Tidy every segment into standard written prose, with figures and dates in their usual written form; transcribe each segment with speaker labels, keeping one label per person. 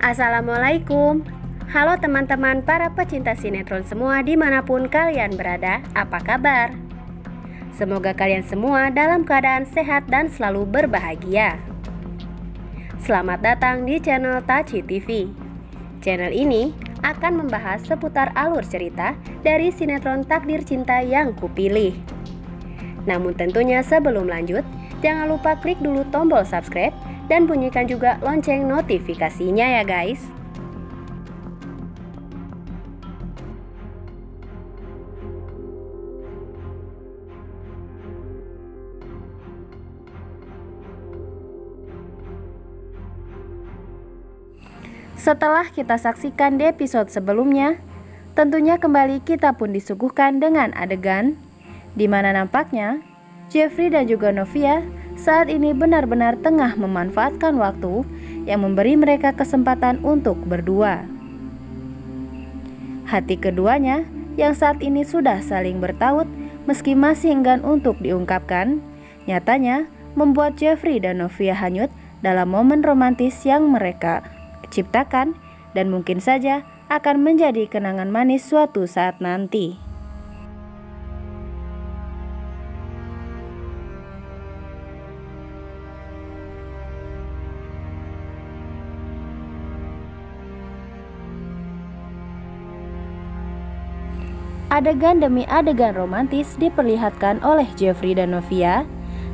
Speaker 1: Assalamualaikum. Halo teman-teman para pecinta sinetron semua dimanapun kalian berada, apa kabar? Semoga kalian semua dalam keadaan sehat dan selalu berbahagia. Selamat datang di channel Taci TV. Channel ini akan membahas seputar alur cerita dari sinetron Takdir Cinta yang kupilih. Namun tentunya sebelum lanjut, jangan lupa klik dulu tombol subscribe dan bunyikan juga lonceng notifikasinya ya guys. Setelah kita saksikan di episode sebelumnya, tentunya kembali kita pun disuguhkan dengan adegan di mana nampaknya Jeffrey dan juga Novia saat ini benar-benar tengah memanfaatkan waktu yang memberi mereka kesempatan untuk berdua. Hati keduanya yang saat ini sudah saling bertaut meski masih enggan untuk diungkapkan, nyatanya membuat Jeffrey dan Novia hanyut dalam momen romantis yang mereka ciptakan dan mungkin saja akan menjadi kenangan manis suatu saat nanti. Adegan demi adegan romantis diperlihatkan oleh Jeffrey dan Novia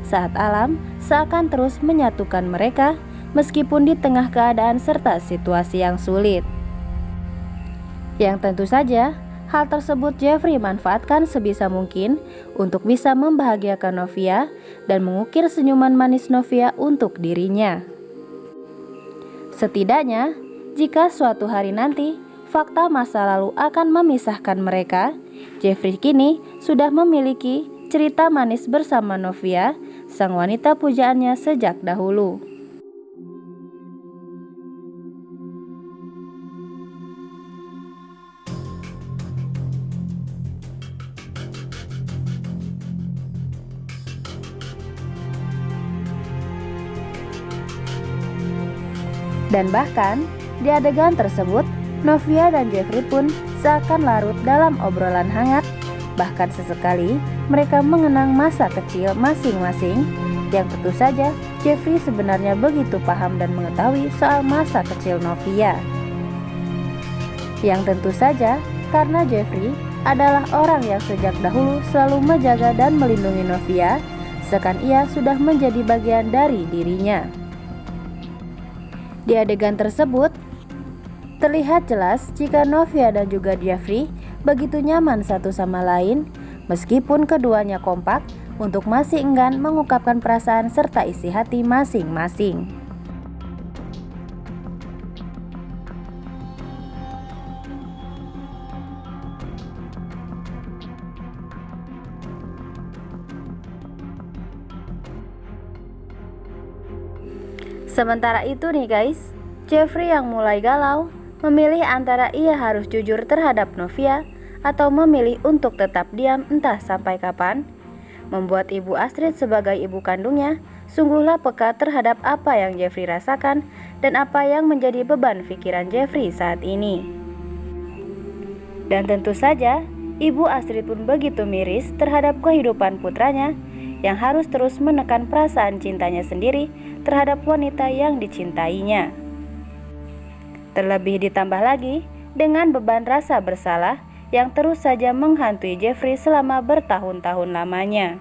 Speaker 1: saat alam seakan terus menyatukan mereka meskipun di tengah keadaan serta situasi yang sulit. Yang tentu saja hal tersebut Jeffrey manfaatkan sebisa mungkin untuk bisa membahagiakan Novia dan mengukir senyuman manis Novia untuk dirinya. Setidaknya jika suatu hari nanti fakta masa lalu akan memisahkan mereka, Jeffrey kini sudah memiliki cerita manis bersama Novia, sang wanita pujaannya sejak dahulu. Dan bahkan di adegan tersebut Novia dan Jeffrey pun seakan larut dalam obrolan hangat. Bahkan sesekali mereka mengenang masa kecil masing-masing, yang tentu saja Jeffrey sebenarnya begitu paham dan mengetahui soal masa kecil Novia. Yang tentu saja karena Jeffrey adalah orang yang sejak dahulu selalu menjaga dan melindungi Novia, seakan ia sudah menjadi bagian dari dirinya. Di adegan tersebut terlihat jelas jika Novia dan juga Jeffrey begitu nyaman satu sama lain, meskipun keduanya kompak untuk masih enggan mengungkapkan perasaan serta isi hati masing-masing. Sementara itu nih guys, Jeffrey yang mulai galau memilih antara ia harus jujur terhadap Novia atau memilih untuk tetap diam entah sampai kapan, membuat Ibu Astrid sebagai ibu kandungnya sungguhlah peka terhadap apa yang Jeffrey rasakan dan apa yang menjadi beban pikiran Jeffrey saat ini. Dan tentu saja Ibu Astrid pun begitu miris terhadap kehidupan putranya yang harus terus menekan perasaan cintanya sendiri terhadap wanita yang dicintainya. Terlebih ditambah lagi dengan beban rasa bersalah yang terus saja menghantui Jeffrey selama bertahun-tahun lamanya.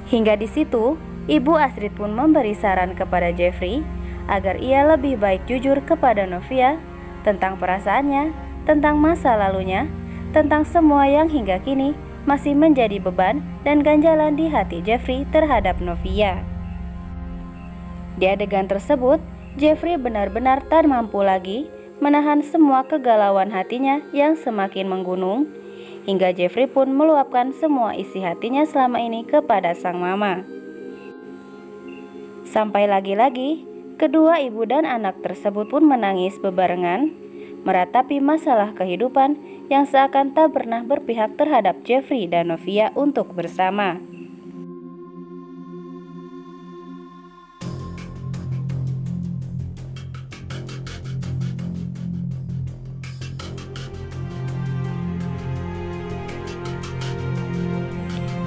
Speaker 1: Hingga di situ, Ibu Astrid pun memberi saran kepada Jeffrey agar ia lebih baik jujur kepada Novia tentang perasaannya, tentang masa lalunya, tentang semua yang hingga kini masih menjadi beban dan ganjalan di hati Jeffrey terhadap Novia. Di adegan tersebut, Jeffrey benar-benar tak mampu lagi menahan semua kegalauan hatinya yang semakin menggunung, hingga Jeffrey pun meluapkan semua isi hatinya selama ini kepada sang mama. Sampai lagi-lagi, kedua ibu dan anak tersebut pun menangis bebarengan meratapi masalah kehidupan yang seakan tak pernah berpihak terhadap Jeffrey dan Novia untuk bersama.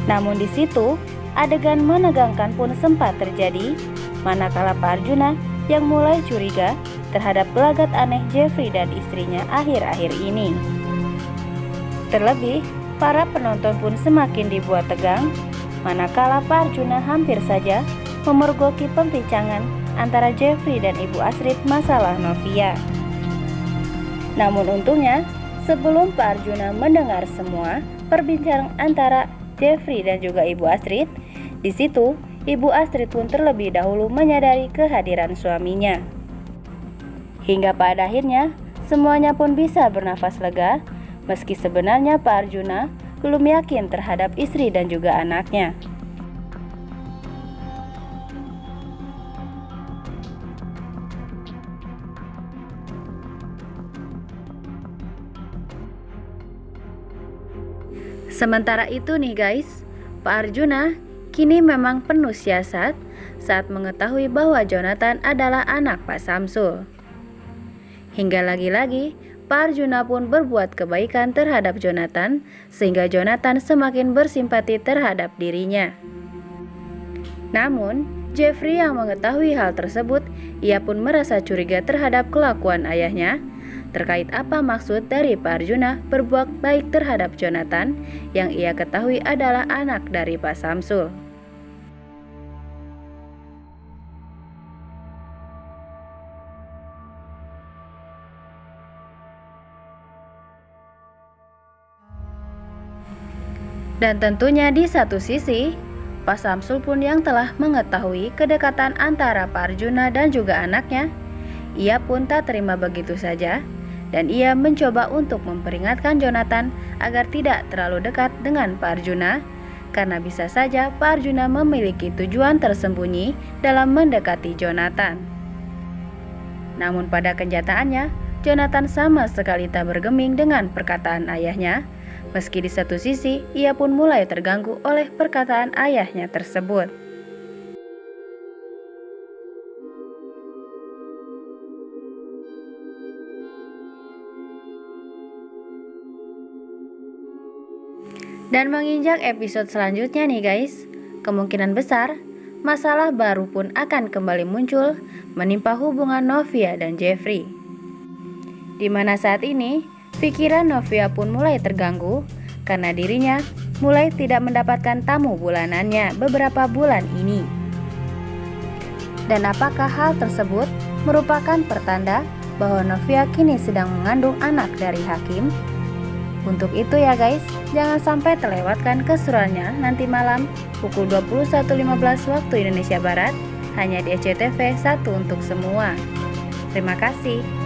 Speaker 1: Namun di situ, adegan menegangkan pun sempat terjadi, manakala Pak Arjuna yang mulai curiga terhadap gelagat aneh Jeffrey dan istrinya akhir-akhir ini. Terlebih, para penonton pun semakin dibuat tegang, manakala Pak Arjuna hampir saja memergoki pembicaraan antara Jeffrey dan Ibu Astrid masalah Novia. Namun untungnya, sebelum Pak Arjuna mendengar semua perbincangan antara Jeffrey dan juga Ibu Astrid, di situ Ibu Astrid pun terlebih dahulu menyadari kehadiran suaminya. Hingga pada akhirnya, semuanya pun bisa bernafas lega, meski sebenarnya Pak Arjuna belum yakin terhadap istri dan juga anaknya. Sementara itu nih guys, Pak Arjuna kini memang penuh siasat saat mengetahui bahwa Jonathan adalah anak Pak Samsul. Hingga lagi-lagi Pak Arjuna pun berbuat kebaikan terhadap Jonathan sehingga Jonathan semakin bersimpati terhadap dirinya. Namun, Jeffrey yang mengetahui hal tersebut, ia pun merasa curiga terhadap kelakuan ayahnya terkait apa maksud dari Pak Arjuna berbuat baik terhadap Jonathan yang ia ketahui adalah anak dari Pak Samsul. Dan tentunya di satu sisi, Pak Samsul pun yang telah mengetahui kedekatan antara Pak Arjuna dan juga anaknya, ia pun tak terima begitu saja. Dan ia mencoba untuk memperingatkan Jonathan agar tidak terlalu dekat dengan Pak Arjuna, karena bisa saja Pak Arjuna memiliki tujuan tersembunyi dalam mendekati Jonathan. Namun pada kenyataannya, Jonathan sama sekali tak bergeming dengan perkataan ayahnya, meski di satu sisi ia pun mulai terganggu oleh perkataan ayahnya tersebut. Dan menginjak episode selanjutnya nih guys, kemungkinan besar masalah baru pun akan kembali muncul menimpa hubungan Novia dan Jeffrey. Di mana saat ini pikiran Novia pun mulai terganggu karena dirinya mulai tidak mendapatkan tamu bulanannya beberapa bulan ini. Dan apakah hal tersebut merupakan pertanda bahwa Novia kini sedang mengandung anak dari Hakim? Untuk itu ya guys, jangan sampai terlewatkan keseruannya nanti malam pukul 21.15 waktu Indonesia Barat hanya di SCTV 1 untuk semua. Terima kasih.